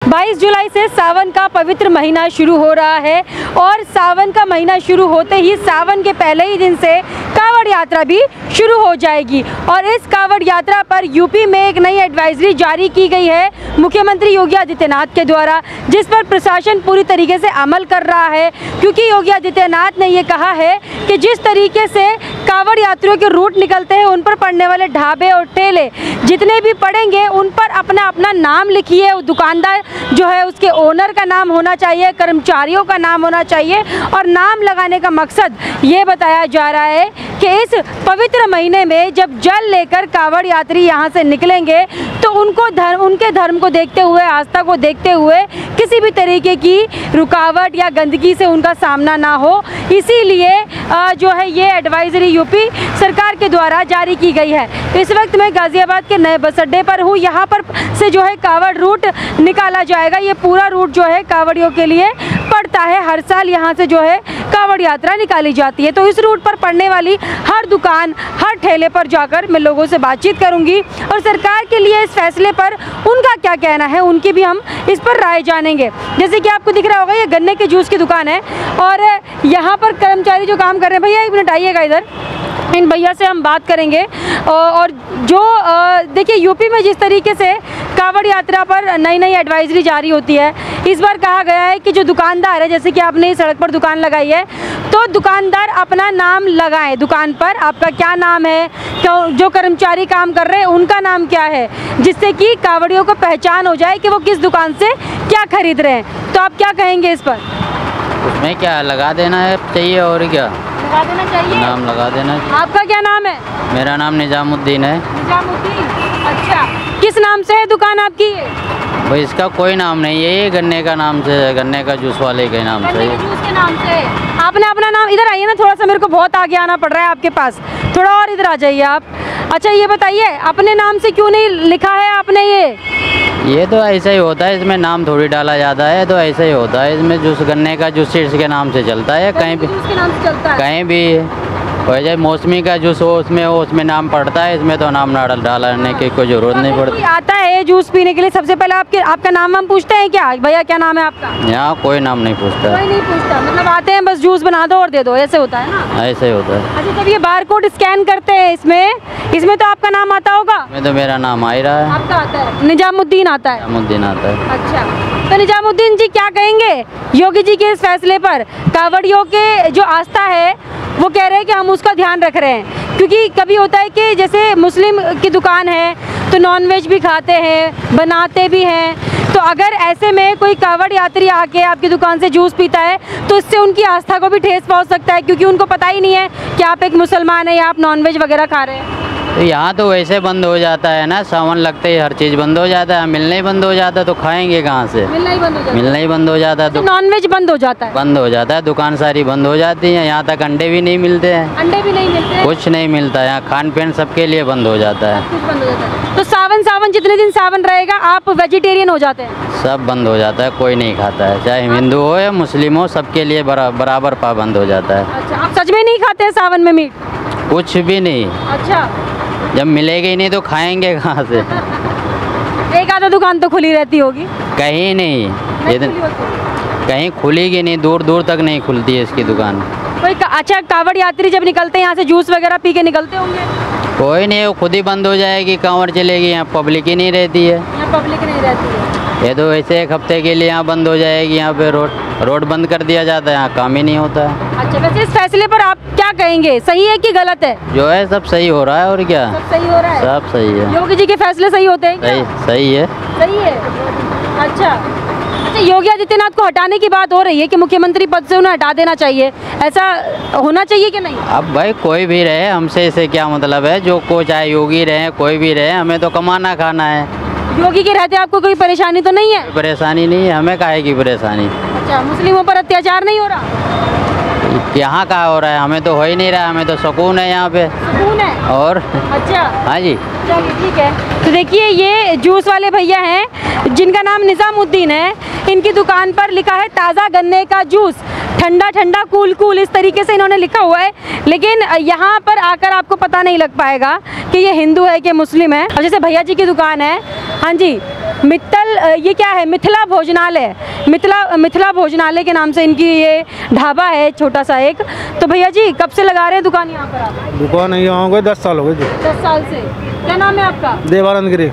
22 जुलाई से सावन का पवित्र महीना शुरू हो रहा है और सावन का महीना शुरू होते ही सावन के पहले ही दिन से कांवड़ यात्रा भी शुरू हो जाएगी। और इस कांवड़ यात्रा पर यूपी में एक नई एडवाइजरी जारी की गई है मुख्यमंत्री योगी आदित्यनाथ के द्वारा, जिस पर प्रशासन पूरी तरीके से अमल कर रहा है, क्योंकि योगी आदित्यनाथ ने ये कहा है कि जिस तरीके से कांवड़ यात्रियों के रूट निकलते हैं उन पर पड़ने वाले ढाबे और ठेले जितने भी पड़ेंगे उन पर अपना अपना नाम लिखिए। दुकानदार जो है उसके ओनर का नाम होना चाहिए, कर्मचारियों का नाम होना चाहिए। और नाम लगाने का मकसद ये बताया जा रहा है कि इस पवित्र महीने में जब जल लेकर कांवड़ यात्री यहाँ से निकलेंगे तो उनके धर्म को देखते हुए, आस्था को देखते हुए किसी भी तरीके की रुकावट या गंदगी से उनका सामना ना हो, इसीलिए जो है ये एडवाइजरी यूपी सरकार के द्वारा जारी की गई है। इस वक्त मैं गाजियाबाद के नए बस अड्डे पर हूँ। यहाँ पर से जो है कांवड़ रूट निकाला जाएगा। ये पूरा रूट जो है कांवड़ियों के लिए पड़ता है। हर साल यहाँ से जो है कांवड़ यात्रा निकाली जाती है। तो इस रूट पर पड़ने वाली हर दुकान, हर ठेले पर जाकर मैं लोगों से बातचीत करूँगी और सरकार के लिए इस फैसले पर उनका क्या कहना है, उनकी भी हम इस पर राय जानेंगे। जैसे कि आपको दिख रहा होगा ये गन्ने के जूस की दुकान है और यहाँ पर कर्मचारी जो काम कर रहे हैं, भैया एक मिनट आइएगा इधर, इन भैया से हम बात करेंगे। और जो देखिए यूपी में जिस तरीके से कांवड़ यात्रा पर नई नई एडवाइजरी जारी होती है, इस बार कहा गया है कि जो दुकानदार है, जैसे कि आपने सड़क पर दुकान लगाई है, तो दुकानदार अपना नाम लगाएं दुकान पर। आपका क्या नाम है, जो कर्मचारी काम कर रहे हैं उनका नाम क्या है, जिससे कि कांवड़ियों को पहचान हो जाए कि वो किस दुकान से क्या खरीद रहे हैं। तो आप क्या कहेंगे इस पर? उसमें क्या लगा देना है चाहिए और क्या लगा देना चाहिए, नाम लगा देना चाहिए। आपका क्या नाम है? मेरा नाम निजामुद्दीन है। निजामुद्दीन, अच्छा। किस नाम से है दुकान आपकी? भाई इसका कोई नाम नहीं है, ये गन्ने का नाम से, गन्ने का जूस वाले के नाम से। जूस के नाम से आपने अपना नाम, इधर आइए ना थोड़ा सा, मेरे को बहुत आगे आना पड़ रहा है आपके पास, थोड़ा और इधर आ जाइए आप। अच्छा ये बताइए अपने नाम से क्यों नहीं लिखा है आपने? ये तो ऐसा ही होता है, इसमें नाम थोड़ी डाला जाता है, तो ऐसा ही होता है। इसमें जूस गन्ने का जूस इसके नाम से चलता है, कहीं भी कहीं भी वैसे मौसमी का जूस हो उसमें नाम पड़ता है, इसमें तो नाम डालने की कोई जरूरत नहीं पड़ती। आता है जूस पीने के लिए, सबसे पहले आपका नाम हम पूछते हैं क्या? भैया क्या नाम है आपका? यहाँ कोई नाम नहीं पूछता। कोई नहीं पूछता, मतलब आते हैं बस जूस बना दो और दे दो, ऐसे होता है ना? ऐसे ही होता है। अच्छा जब ये बारकोड स्कैन करते हैं इसमें तो आपका नाम आता होगा? मैं तो मेरा नाम आ ही रहा है। आपका आता है? निजामुद्दीन आता है। निजामुद्दीन आता है। अच्छा तो निजामुद्दीन जी क्या कहेंगे योगी जी के इस फैसले पर? कांवड़ियों के जो आस्था है वो कह रहे हैं कि हम उसका ध्यान रख रहे हैं, क्योंकि कभी होता है कि जैसे मुस्लिम की दुकान है तो नॉनवेज भी खाते हैं, बनाते भी हैं, तो अगर ऐसे में कोई कांवड़ यात्री आके आपकी दुकान से जूस पीता है तो इससे उनकी आस्था को भी ठेस पहुंच सकता है, क्योंकि उनको पता ही नहीं है कि आप एक मुसलमान हैं या आप नॉनवेज वगैरह खा रहे हैं। तो यहाँ तो वैसे बंद हो जाता है ना, सावन लगते ही हर चीज़ बंद हो जाता है, मिलना ही बंद हो जाता है, तो खाएंगे कहाँ से? मिलना ही बंद हो जाता है, नॉनवेज बंद हो जाता है, दुकान सारी बंद हो जाती है। यहाँ तक अंडे भी नहीं मिलते हैं, अंडे भी नहीं मिलते, कुछ नहीं मिलता। यहाँ खान पीन सबके लिए बंद हो जाता है, कुछ बंद हो जाता है। तो सावन जितने दिन सावन रहेगा आप वेजिटेरियन हो जाते हैं? सब बंद हो जाता है, कोई नहीं खाता है, चाहे हिंदू हो या मुस्लिम हो, सबके लिए बराबर पाबंद हो जाता है। अच्छा आप सच में नहीं खाते हैं सावन में मीट? कुछ भी नहीं। अच्छा जब मिलेगी ही नहीं तो खाएंगे कहाँ से? एक आधा दुकान तो खुली रहती होगी? कहीं नहीं कहीं खुलेगी नहीं, दूर दूर तक नहीं खुलती है इसकी दुकान। कोई अच्छा कांवड़ यात्री जब निकलते हैं यहाँ से जूस वगैरह पी के निकलते होंगे? कोई नहीं, वो खुद ही बंद हो जाएगी, कांवड़ चलेगी, यहाँ पब्लिक ही नहीं रहती है। यहाँ पब्लिक नहीं रहती है? ये तो वैसे एक हफ्ते के लिए यहाँ बंद हो जाएगी, यहाँ पे रोड बंद कर दिया जाता है, यहाँ काम ही नहीं होता है। अच्छा वैसे इस फैसले पर आप क्या कहेंगे, सही है कि गलत है? जो है सब सही हो रहा है, और क्या सब सही हो रहा है? सब सही है। योगी जी के फैसले सही होते हैं क्या? सही है। सही है। अच्छा योगी आदित्यनाथ को हटाने की बात हो रही है कि मुख्यमंत्री पद से उन्हें हटा देना चाहिए, ऐसा होना चाहिए कि नहीं? अब भाई कोई भी रहे, हमसे इसे क्या मतलब है, जो को चाहे योगी रहे कोई भी रहे, हमें तो कमाना खाना है। योगी के रहते आपको कोई परेशानी तो नहीं है? परेशानी नहीं है, हमें काहे की परेशानी। अच्छा मुस्लिमों पर अत्याचार नहीं हो रहा? यहाँ का हो रहा है, हमें तो हो ही नहीं रहा, हमें तो सुकून है यहाँ पे। सुकून है? और अच्छा हाँ जी चलिए ठीक है। तो देखिए ये जूस वाले भैया हैं जिनका नाम निजामुद्दीन है, इनकी दुकान पर लिखा है ताज़ा गन्ने का जूस, ठंडा ठंडा कूल कूल, इस तरीके से इन्होंने लिखा हुआ है। लेकिन यहाँ पर आकर आपको पता नहीं लग पाएगा कि ये हिंदू है कि मुस्लिम है। और जैसे भैया जी की दुकान है, हाँ जी मित्तल, ये क्या है? मिथिला भोजनालय, मिथिला भोजनालय के नाम से इनकी ये ढाबा है छोटा सा एक। तो भैया जी कब से लगा रहे हैं दुकान यहाँ पर आप? दुकान यहाँ हो गए 10 साल हो गए जी। 10 साल से। क्या नाम है आपका? देवानंद गिरी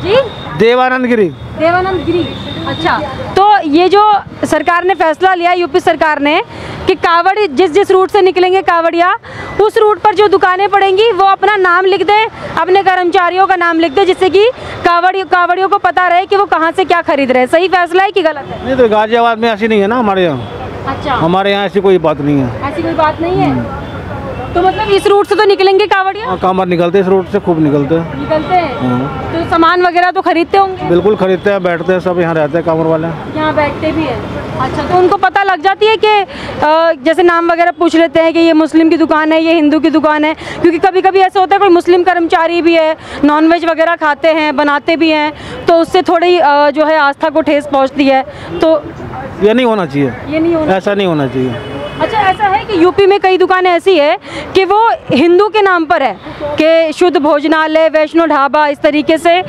जी, देवानंद गिरी। देवानंद गिरी। अच्छा, तो ये जो सरकार ने फैसला लिया, यूपी सरकार ने, कि कावड़ जिस रूट से निकलेंगे कावड़िया, उस रूट पर जो दुकानें पड़ेंगी वो अपना नाम लिख दें, अपने कर्मचारियों का नाम लिख दें, जिससे कि कावड़ियों को पता रहे कि वो कहाँ से क्या खरीद रहे हैं। सही फैसला है कि गलत है? नहीं, तो गाजियाबाद में ऐसी नहीं है ना हमारे यहाँ। अच्छा, हमारे यहाँ ऐसी कोई बात नहीं है। ऐसी कोई बात नहीं है। तो मतलब इस रूट से तो निकलेंगे कावड़िया? हाँ, कामर निकलते इस रोड से, खूब निकलते हैं। निकलते हैं। हाँ। तो सामान वगैरह तो खरीदते होंगे? बिल्कुल खरीदते हैं, बैठते हैं, सब यहाँ रहते हैं कामर वाले। यहाँ बैठते भी हैं। अच्छा, तो उनको पता लग जाती है कि जैसे नाम वगैरह पूछ लेते हैं कि ये मुस्लिम की दुकान है, ये हिंदू की दुकान है? क्योंकि कभी कभी ऐसा होता है कोई मुस्लिम कर्मचारी भी है, नॉनवेज वगैरह खाते हैं, बनाते भी हैं, तो उससे थोड़ी जो है आस्था को ठेस पहुँचती है। तो ये नहीं होना चाहिए, ये नहीं होना, ऐसा नहीं होना चाहिए। अच्छा, ऐसा है कि यूपी में कई दुकानें ऐसी है कि वो हिंदू के नाम पर है, कि शुद्ध भोजनालय, वैष्णो ढाबा, इस तरीके से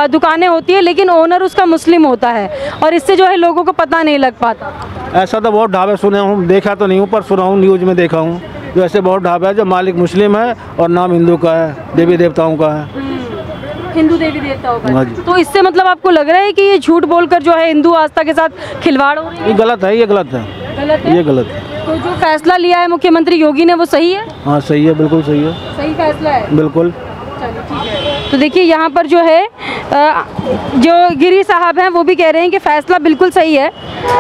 दुकानें होती है, लेकिन ओनर उसका मुस्लिम होता है, और इससे जो है लोगों को पता नहीं लग पाता। ऐसा तो बहुत ढाबे सुने हूँ, देखा तो नहीं हूँ, पर सुना हूँ, न्यूज़ में देखा हूँ। जो ऐसे बहुत ढाबे है जो मालिक मुस्लिम है और नाम हिंदू का है, देवी देवताओं का है। हिंदू देवी देवताओं का। हाँ जी। तो इससे मतलब आपको लग रहा है कि ये झूठ बोलकर जो है हिंदू आस्था के साथ खिलवाड़ हो रही है? ये गलत है, ये गलत है, गलत है? ये गलत है। तो जो फैसला लिया है मुख्यमंत्री योगी ने वो सही है? हाँ सही है, बिल्कुल सही है। सही फैसला है, बिल्कुल। चलिए ठीक है। तो देखिए यहाँ पर जो है जो गिरी साहब हैं वो भी कह रहे हैं कि फैसला बिल्कुल सही है,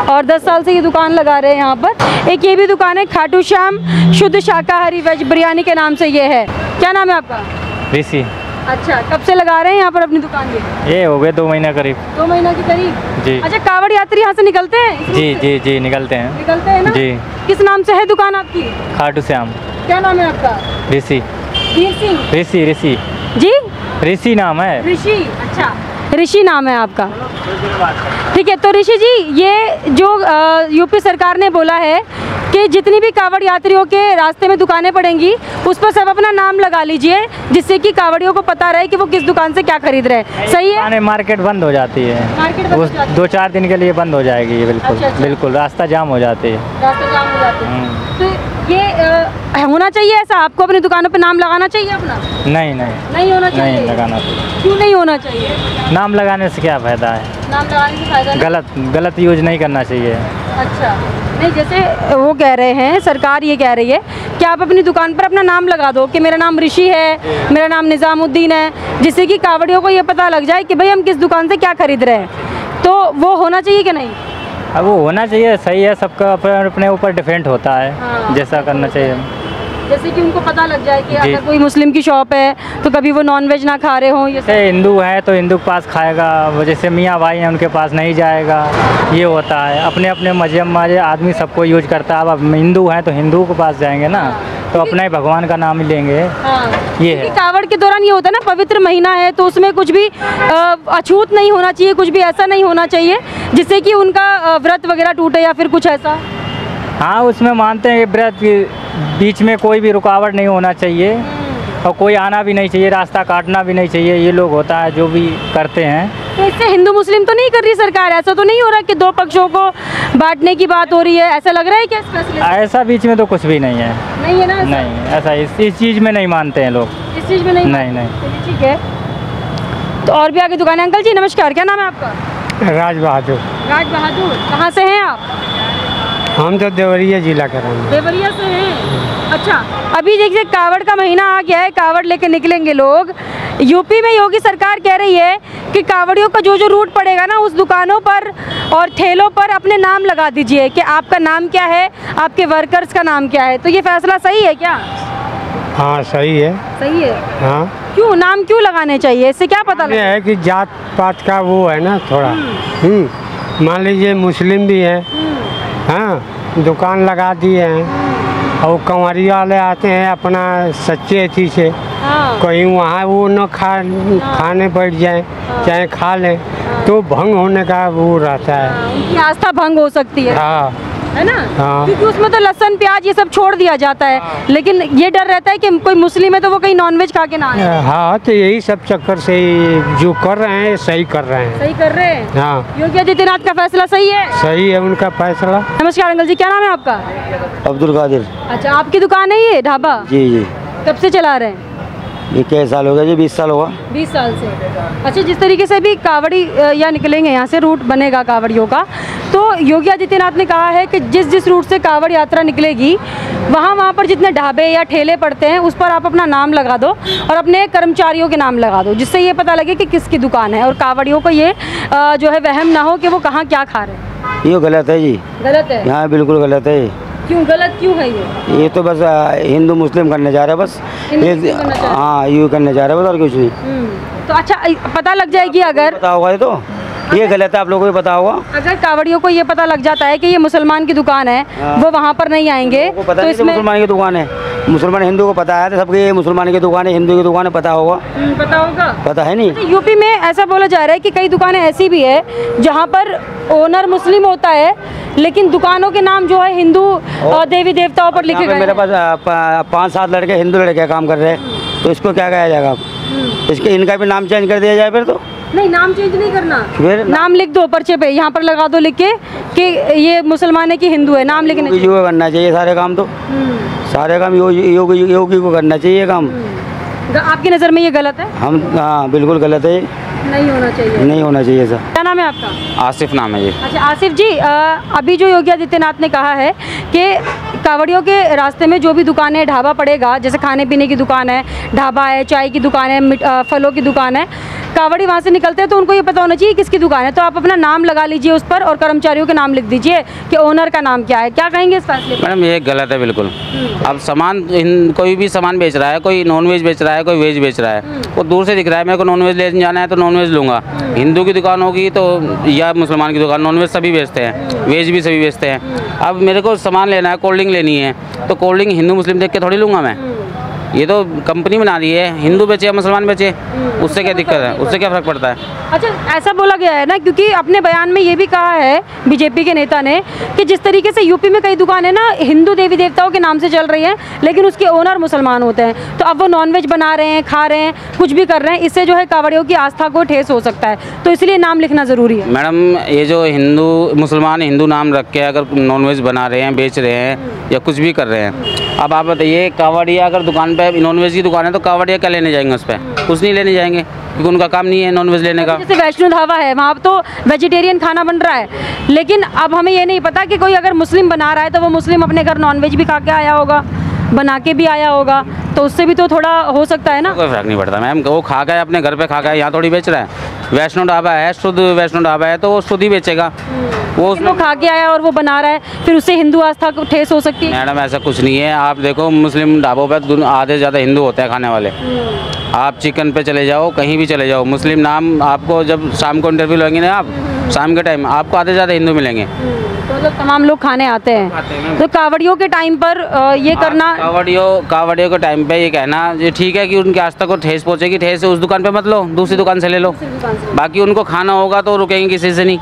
और 10 साल से ये दुकान लगा रहे हैं यहाँ पर। एक ये भी दुकान है, खाटू श्याम शुद्ध शाकाहारी वेज बिरयानी के नाम से ये है। क्या नाम है आपका? ऋषि। अच्छा, कब से लगा रहे हैं यहाँ पर अपनी दुकान? ये हो गए 2 महीना करीब। 2 महीना के करीब जी। अच्छा, कावड़ यात्री यहाँ से निकलते हैं? जी जी जी, निकलते हैं। निकलते हैं ना जी। किस नाम से है दुकान आपकी? खाटू श्याम। क्या नाम है आपका? ऋषि। वीर सिंह। ऋषि ऋषि जी, ऋषि नाम है। ऋषि। अच्छा, ऋषि नाम है आपका। ठीक है, तो ऋषि जी ये जो यूपी सरकार ने बोला है कि जितनी भी कावड़ यात्रियों के रास्ते में दुकानें पड़ेंगी उस पर सब अपना नाम लगा लीजिए, जिससे कि कावड़ियों को पता रहे कि वो किस दुकान से क्या खरीद रहे हैं। सही है? मार्केट बंद हो जाती है, मार्केट बंद हो जाती है। 2-4 दिन के लिए बंद हो जाएगी ये। बिल्कुल अच्छा, अच्छा। बिल्कुल, रास्ता जाम हो जाती है। रास्ता जाम हो जाते हैं। तो ये होना चाहिए ऐसा, आपको अपनी दुकानों पे नाम लगाना चाहिए अपना? नहीं नहीं नहीं होना चाहिए। नहीं लगाना चाहिए। क्यों नहीं होना चाहिए? नाम लगाने से क्या फ़ायदा है? नाम लगाने से फायदा नहीं। गलत यूज नहीं करना चाहिए। अच्छा, नहीं, जैसे वो कह रहे हैं, सरकार ये कह रही है कि आप अपनी दुकान पर अपना नाम लगा दो कि मेरा नाम ऋषि है, मेरा नाम निज़ामुद्दीन है, जिससे कि कावड़ियों को ये पता लग जाए कि भाई हम किस दुकान से क्या खरीद रहे हैं। तो वो होना चाहिए कि नहीं? अब वो होना चाहिए, सही है, सबका अपने ऊपर डिपेंड होता है। हाँ। जैसा करना चाहिए, जैसे कि उनको पता लग जाए कि जी। अगर कोई मुस्लिम की शॉप है तो कभी वो नॉनवेज ना खा रहे हों। ये जैसे हिंदू है तो हिंदू के पास खाएगा, वो जैसे मियाँ भाई हैं उनके पास नहीं जाएगा, ये होता है। अपने अपने मजहब में आदमी सबको यूज करता है। अब हिंदू हैं तो हिंदू के पास जाएंगे ना, तो अपना ही भगवान का नाम ही लेंगे। हाँ। ये है। कावड़ के दौरान ये होता है ना, पवित्र महीना है तो उसमें कुछ भी अछूत नहीं होना चाहिए, कुछ भी ऐसा नहीं होना चाहिए जिससे कि उनका व्रत वगैरह टूटे या फिर कुछ ऐसा। हाँ, उसमें मानते हैं कि व्रत के बीच में कोई भी रुकावट नहीं होना चाहिए, और कोई आना भी नहीं चाहिए, रास्ता काटना भी नहीं चाहिए। ये लोग होता है जो भी करते हैं। तो इससे हिंदू मुस्लिम तो नहीं कर रही सरकार? ऐसा तो नहीं हो रहा कि 2 पक्षों को बांटने की बात हो रही है? ऐसा लग रहा है क्या इस फैसले से? ऐसा बीच में तो कुछ भी नहीं है। नहीं है ना ऐसा? नहीं, ऐसा इस चीज़ में नहीं मानते हैं लोग। इस चीज़ में नहीं? नहीं। चलिए ठीक है, तो और भी आगे दुकान है। अंकल जी नमस्कार, क्या नाम है आपका? राज बहादुर। राज बहादुर, कहाँ से हैं आप? हम तो देवरिया जिला के रहने। देवरिया से हैं। अच्छा, अभी देखिए कावड़ का महीना आ गया है, कावड़ लेके निकलेंगे लोग। यूपी में योगी सरकार कह रही है कि कावड़ियों का जो रूट पड़ेगा ना, उस दुकानों पर और ठेलों पर अपने नाम लगा दीजिए कि आपका नाम क्या है, आपके वर्कर्स का नाम क्या है। तो ये फैसला सही है क्या? हाँ सही है। सही है। हाँ, क्यों नाम क्यों लगाने चाहिए? इससे क्या पता ये लगेगा? है कि जात पात का वो है ना थोड़ा। मान लीजिए मुस्लिम भी है, हाँ, दुकान लगा दिए हैं, और कंवरिया वाले आते हैं अपना सच्चे अथी से, हाँ। कहीं वहाँ वो न खाने बैठ जाए, चाहे खा लें, तो भंग होने का वो रहता है। उनकी आस्था भंग हो सकती है। हाँ, है ना? हाँ। क्योंकि उसमें तो लहसुन प्याज ये सब छोड़ दिया जाता है, लेकिन ये डर रहता है कि कोई मुस्लिम है तो वो कहीं नॉनवेज खा के ना आए। हाँ, तो यही सब चक्कर से ही जो कर रहे हैं सही कर रहे हैं। सही कर रहे हैं। हाँ, योगी आदित्यनाथ का फैसला सही है? सही है उनका फैसला। नमस्कार अंकल जी, क्या नाम है आपका? अब्दुल कादिर। अच्छा, आपकी दुकान है ये ढाबा? जी जी। कब से चला रहे हैं? ये क्या साल हो गया जी? 20 साल होगा। 20 साल से। अच्छा, जिस तरीके से भी कावड़ी या निकलेंगे यहाँ से, रूट बनेगा कावड़ियों का, तो योगी आदित्यनाथ ने कहा है कि जिस जिस रूट से कावड़ यात्रा निकलेगी वहाँ पर जितने ढाबे या ठेले पड़ते हैं उस पर आप अपना नाम लगा दो और अपने कर्मचारियों के नाम लगा दो, जिससे ये पता लगे कि किसकी दुकान है और कावड़ियों को ये जो है वहम ना हो कि वो कहाँ क्या खा रहे हैं। ये गलत है जी। गलत है? यहाँ बिल्कुल गलत है। क्यों गलत क्यों है ये तो बस हिंदू मुस्लिम करने जा रहे हैं बस। हिंदू मुस्लिम करना चाह रहे हैं। हाँ, यू करने जा रहे हैं बस, और कुछ नहीं। तो अच्छा, पता लग जाएगी अगर पता होगा ये तो, ये गलत है, आप लोगों को भी पता होगा। अगर कावड़ियों को ये पता लग जाता है कि ये मुसलमान की दुकान है, वो वहाँ पर नहीं आएंगे, को पता तो नहीं इसमें मुसलमान की दुकान है। मुसलमान हिंदू को पता है, तो सबके ये मुसलमान की दुकान है, हिंदू की दुकान है, पता होगा। पता होगा। पता है नहीं? तो यूपी में ऐसा बोला जा रहा है कि कई दुकानें ऐसी भी है जहाँ पर ओनर मुस्लिम होता है लेकिन दुकानों के नाम जो है हिंदू देवी देवताओं पर लिखे यहाँ पे गए मेरे हैं। पास 5-7 लड़के हिंदू लड़के काम कर रहे हैं, तो इसको क्या कहा जाएगा? इसके इनका भी नाम चेंज कर दिया जाए फिर तो। नहीं, नाम चेंज नहीं करना, फिर नाम लिख दो पर्चे पे, यहाँ पर लगा दो लिख के कि ये मुसलमान है कि हिंदू है, नाम लिखने योगी जी को करना चाहिए सारे काम, तो सारे काम योगी को करना चाहिए ये काम। आपकी नज़र में ये गलत है? हम हाँ, बिल्कुल गलत है, नहीं होना चाहिए। नहीं होना चाहिए सर। क्या नाम है आपका? आसिफ नाम है जी। अच्छा आसिफ जी, अभी जो योगी आदित्यनाथ ने कहा है कि कावड़ियों के रास्ते में जो भी दुकानें ढाबा पड़ेगा, जैसे खाने पीने की दुकान है, ढाबा है, चाय की दुकान है, फलों की दुकान है, कावड़ी वहाँ से निकलते हैं तो उनको ये पता होना चाहिए किसकी दुकान है, तो आप अपना नाम लगा लीजिए उस पर और कर्मचारियों के नाम लिख दीजिए कि ओनर का नाम क्या है। क्या कहेंगे इस फैसले पर? मैडम ये गलत है बिल्कुल। अब सामान कोई भी सामान बेच रहा है, कोई नॉनवेज बेच रहा है, कोई वेज बेच रहा है, वो दूर से दिख रहा है मेरे को नॉनवेज लेने जाना है तो नॉनवेज लूँगा। हिंदू की दुकान होगी तो या मुसलमान की दुकान, नॉनवेज सभी बेचते हैं, वेज भी सभी बेचते हैं। अब मेरे को सामान लेना है, कोल्ड ड्रिंक लेनी है, तो कोल्ड ड्रिंक हिंदू मुस्लिम देख के थोड़ी लूँगा मैं। ये तो कंपनी बना रही है, हिंदू बेचे या मुसलमान बेचे, उससे क्या दिक्कत है, उससे क्या फ़र्क पड़ता है? अच्छा, ऐसा बोला गया है ना, क्योंकि अपने बयान में ये भी कहा है बीजेपी के नेता ने कि जिस तरीके से यूपी में कई दुकानें ना हिंदू देवी देवताओं के नाम से चल रही हैं लेकिन उसके ओनर मुसलमान होते हैं, तो अब वो नॉनवेज बना रहे हैं, खा रहे हैं, कुछ भी कर रहे हैं, इससे जो है कावड़ियों की आस्था को ठेस हो सकता है, तो इसलिए नाम लिखना ज़रूरी है। मैडम ये जो हिंदू मुसलमान हिंदू नाम रख के अगर नॉनवेज बना रहे हैं, बेच रहे हैं या कुछ भी कर रहे हैं, अब आप बताइए कावड़िया अगर दुकान पे नॉनवेज की दुकान है तो कावड़िया क्या लेने जाएंगे? उस पर कुछ नहीं लेने जाएंगे क्योंकि उनका काम नहीं है नॉनवेज लेने का। जैसे वैष्णो ढाबा है, वहाँ तो वेजिटेरियन खाना बन रहा है, लेकिन अब हमें ये नहीं पता कि कोई अगर मुस्लिम बना रहा है तो वो मुस्लिम अपने घर नॉनवेज भी खा के आया होगा, बना के भी आया होगा, तो उससे भी तो थोड़ा हो सकता है ना। कोई फर्क नहीं पड़ता मैम, वो खा गए अपने घर पे खा गए, यहाँ थोड़ी बेच रहा है। वैष्णो ढाबा है, शुद्ध वैष्णो ढाबा है तो वो शुद्ध ही बेचेगा। वो खा के आया और वो बना रहा है, फिर उससे हिंदू आस्था को ठेस हो सकती है। मैडम ऐसा कुछ नहीं है, आप देखो मुस्लिम ढाबों पर आधे से ज़्यादा हिंदू होते हैं खाने वाले। आप चिकन पे चले जाओ, कहीं भी चले जाओ, मुस्लिम नाम आपको जब शाम को इंटरव्यू लेंगे ना आप, शाम के टाइम आपको आधे से ज़्यादा हिंदू मिलेंगे। तो मतलब तमाम लोग खाने आते हैं, तो कावड़ियों के टाइम पर ये करना, कावड़ियों के टाइम पे ये कहना ये ठीक है कि उनकी आस्था को ठेस पहुँचेगी, ठेस उस दुकान पे मत लो, दूसरी दुकान से ले लो। बाकी उनको खाना होगा तो रुकेंगे किसी से नहीं,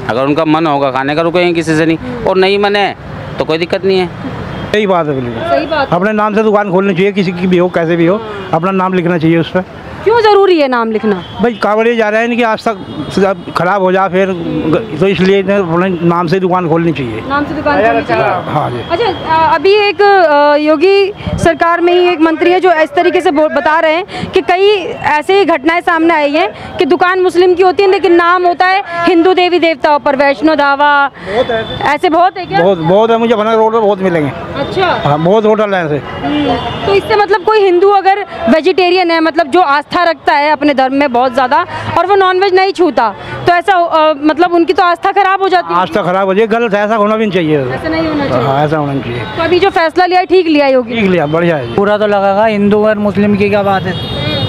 अगर उनका मन होगा खाने का रुकेंगे किसी से नहीं, और नहीं मन है तो कोई दिक्कत नहीं है। सही बात है, बिल्कुल सही बात। अपने नाम से दुकान खोलनी चाहिए, किसी की भी हो कैसे भी हो, अपना नाम लिखना चाहिए उस पर। क्यों ज़रूरी है नाम लिखना? भाई कावड़िया जा रहे हैं, इनकी आस्था खराब हो जाए फिर, तो इसलिए अपने नाम से दुकान खोलनी चाहिए। नाम से दुकान खोलनी चाहिए। हाँ जी। अच्छा, अभी एक योगी सरकार में ही एक मंत्री है जो इस तरीके से बता रहे हैं कि कई ऐसे ही घटनाएं सामने आई हैं कि दुकान मुस्लिम की होती है लेकिन नाम होता है हिंदू देवी देवताओं पर, वैष्णो ढाबा, ऐसे बहुत है क्या? बहुत है, मुझे बना रोड पर बहुत मिलेंगे। अच्छा, हाँ, बहुत होटल है ऐसे। तो इससे मतलब कोई हिंदू अगर वेजिटेरियन है, मतलब जो आस्था रखता है अपने धर्म में बहुत ज़्यादा, और वो नॉनवेज नहीं छूता, तो ऐसा मतलब उनकी तो आस्था खराब हो जाती है। आस्था खराब हो जाए, गलत है, ऐसा होना भी नहीं चाहिए। ऐसा नहीं होना चाहिए। हाँ, ऐसा होना चाहिए। तो अभी जो फैसला लिया है ठीक लिया योगी? ठीक लिया, बढ़िया है। बुरा तो लगेगा, हिंदू और मुस्लिम की क्या बात है?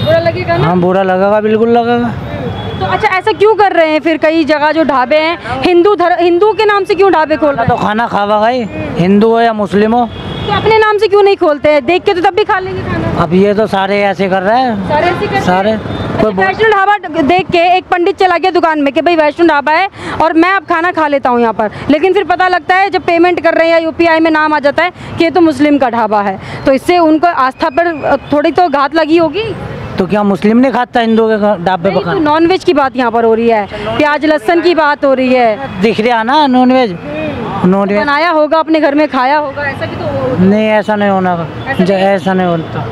बुरा लगेगा ना? हाँ, बुरा लगेगा, बिल्कुल लगेगा। तो अच्छा, ऐसा क्यों कर रहे हैं फिर कई जगह जो ढाबे हैं हिंदू के नाम से क्यों ढाबे खोल रहे हैं? तो खाना खावा गए, हिंदू हो या मुस्लिम हो, तो अपने नाम से क्यों नहीं खोलते हैं? देख के तो तब भी खा लेंगे खाना। अब ये तो सारे ऐसे कर रहे हैं, सारे ऐसे करते हैं? सारे वैष्णो ढाबा देख के एक पंडित चला गया दुकान में कि भाई वैष्णो ढाबा है और मैं अब खाना खा लेता हूँ यहाँ पर, लेकिन फिर पता लगता है जब पेमेंट कर रहे हैं या यूपीआई में नाम आ जाता है कि ये तो मुस्लिम का ढाबा है, तो इससे उनको आस्था पर थोड़ी तो घात लगी होगी। तो क्या मुस्लिम नहीं खाता हिंदू के ढाबे पर खाना? नॉन वेज की बात यहाँ पर हो रही है, प्याज लहसुन की बात हो रही है। दिख रहा ना नॉन वेज, नॉन वेज बनाया होगा, अपने घर में खाया होगा, ऐसा भी तो नहीं, ऐसा नहीं होना, ऐसा नहीं होता,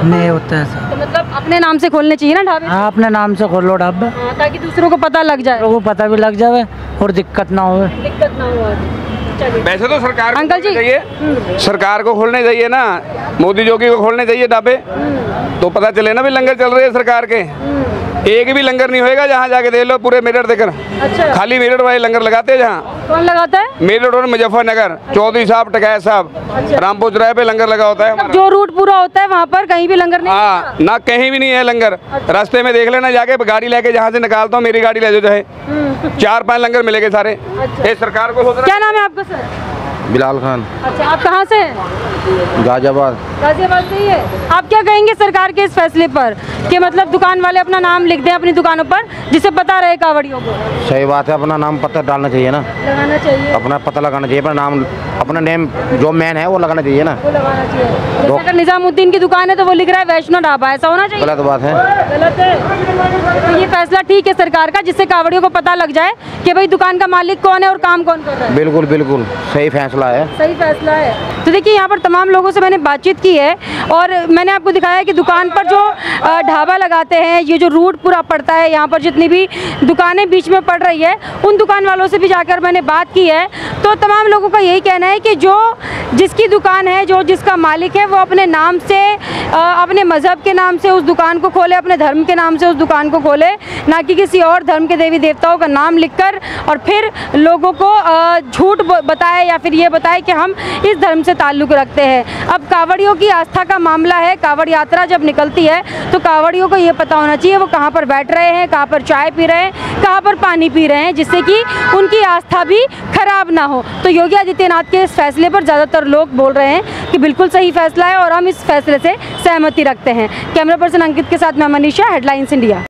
नहीं होता ऐसा। तो मतलब अपने नाम से खोलने चाहिए ना ढाबे? हाँ, अपने नाम से खोल लो ढाबा, ताकि दूसरों को पता लग जाए, लोगों को पता भी लग जाए और दिक्कत ना हो। वैसे तो सरकार को अंकल जी चाहिए, सरकार को खोलने चाहिए ना, मोदी जोगी को खोलने चाहिए ढाबे, तो पता चले ना भी लंगर चल रहे हैं सरकार के। एक भी लंगर नहीं होएगा, जहाँ जाके देख लो पूरे मेरठ देकर। अच्छा। खाली मेरठ वाले लंगर लगाते हैं। जहाँ कौन लगाता है? मेरठ और मुजफ्फरनगर, चौधरी साहब, टकैत साहब, रामपुर चौराहे पे लंगर लगा होता है। जो रूट पूरा होता है वहाँ पर कहीं भी लंगर नहीं? हाँ, ना कहीं भी नहीं है लंगर। रास्ते में देख लेना जाके, गाड़ी लेके जहाँ से निकालता हूँ, मेरी गाड़ी ले जाओ चाहे, 4-5 लंगर मिलेंगे सारे। ये सरकार को सोचना। क्या नाम है आपका सर? बिलाल खान, अच्छा, आप कहाँ से हैं? गाजियाबाद। गाजियाबाद से ही है। आप क्या कहेंगे सरकार के इस फैसले पर कि मतलब दुकान वाले अपना नाम लिख दें अपनी दुकानों पर, जिससे पता रहे कावड़ियों को? सही बात है, अपना नाम पता डालना चाहिए ना, लगाना चाहिए, अपना पता लगाना चाहिए, अपना नाम, अपना नेम जो मैन है वो लगाना चाहिए ना। वो लगाना चाहिए। जैसे अगर निजामुद्दीन की दुकान है तो वो लिख रहा है वैष्णो ढाबा, ऐसा होना चाहिए? गलत बात है, गलत है। तो ये फैसला ठीक है सरकार का, जिससे कावड़ियों को पता लग जाए कि भाई दुकान का मालिक कौन है और काम कौन कर रहा है। बिल्कुल बिल्कुल सही फैसला है, सही फैसला है। तो देखिए यहाँ पर तमाम लोगों से मैंने बातचीत की है और मैंने आपको दिखाया कि दुकान पर जो ढाबा लगाते हैं, ये जो रूट पूरा पड़ता है, यहाँ पर जितनी भी दुकानें बीच में पड़ रही है, उन दुकान वालों से भी जाकर मैंने बात की है। तो तमाम लोगों का यही कहना है कि जो जिसकी दुकान है, जो जिसका मालिक है, वो अपने नाम से, अपने मज़हब के नाम से उस दुकान को खोले, अपने धर्म के नाम से उस दुकान को खोले, ना कि किसी और धर्म के देवी देवताओं का नाम लिखकर और फिर लोगों को झूठ बताए या फिर ये बताए कि हम इस धर्म से ताल्लुक़ रखते हैं। अब कावड़ियों की आस्था का मामला है, कावड़ यात्रा जब निकलती है तो कावड़ियों को ये पता होना चाहिए वो कहाँ पर बैठ रहे हैं, कहाँ पर चाय पी रहे हैं, कहाँ पर पानी पी रहे हैं, जिससे कि उनकी आस्था भी खराब ना हो। तो योगी आदित्यनाथ के इस फैसले पर ज़्यादातर लोग बोल रहे हैं कि बिल्कुल सही फैसला है और हम इस फैसले से सहमति रखते हैं। कैमरा पर्सन अंकित के साथ मैं मनीषा, हेडलाइंस इंडिया।